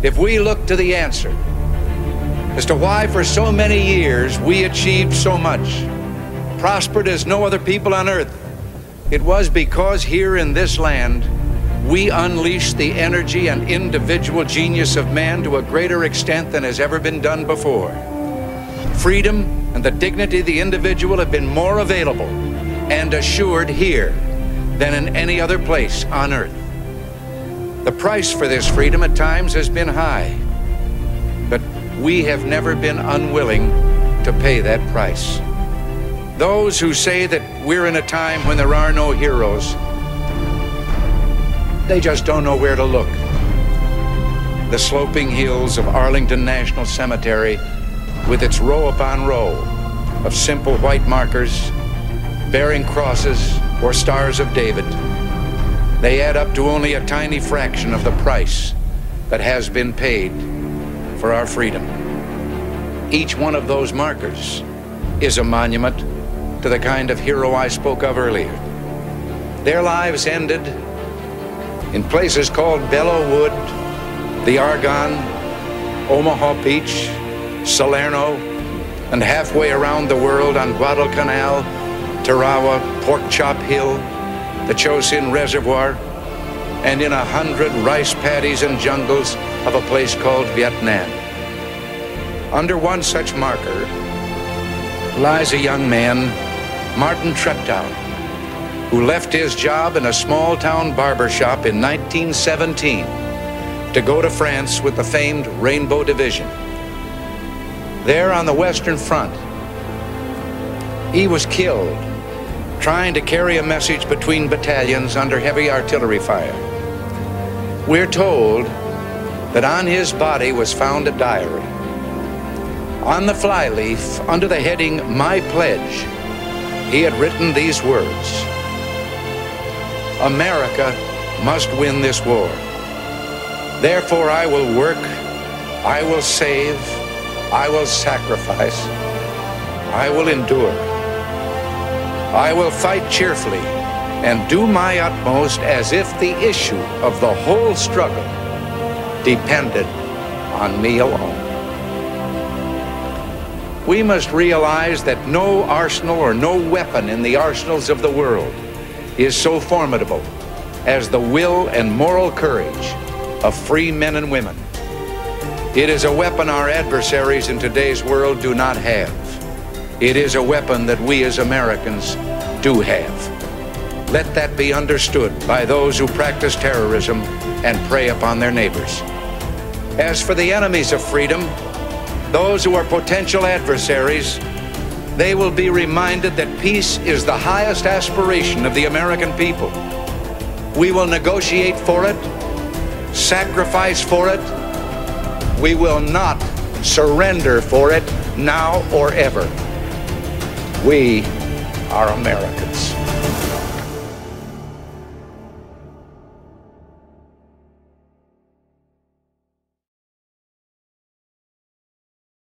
if we look to the answer as to why for so many years we achieved so much, prospered as no other people on earth, it was because here in this land we unleashed the energy and individual genius of man to a greater extent than has ever been done before. Freedom and the dignity of the individual have been more available and assured here than in any other place on earth. The price for this freedom at times has been high, but we have never been unwilling to pay that price. Those who say that we're in a time when there are no heroes, they just don't know where to look. The sloping hills of Arlington National Cemetery, with its row upon row of simple white markers bearing crosses or stars of David, they add up to only a tiny fraction of the price that has been paid for our freedom. Each one of those markers is a monument to the kind of hero I spoke of earlier. Their lives ended in places called Belleau Wood, the Argonne, Omaha Beach, Salerno, and halfway around the world on Guadalcanal, Tarawa, Pork Chop Hill, the Chosin Reservoir, and in 100 rice paddies and jungles of a place called Vietnam. Under one such marker lies a young man, Martin Treptow, who left his job in a small-town barber shop in 1917 to go to France with the famed Rainbow Division. There on the Western Front, he was killed trying to carry a message between battalions under heavy artillery fire. We're told that on his body was found a diary. On the flyleaf, under the heading, "My Pledge," he had written these words: "America must win this war. Therefore I will work, I will save, I will sacrifice, I will endure. I will fight cheerfully and do my utmost as if the issue of the whole struggle depended on me alone." We must realize that no arsenal or no weapon in the arsenals of the world is so formidable as the will and moral courage of free men and women. It is a weapon our adversaries in today's world do not have. It is a weapon that we as Americans do have. Let that be understood by those who practice terrorism and prey upon their neighbors. As for the enemies of freedom, those who are potential adversaries, they will be reminded that peace is the highest aspiration of the American people. We will negotiate for it, sacrifice for it. We will not surrender for it now or ever. We are Americans.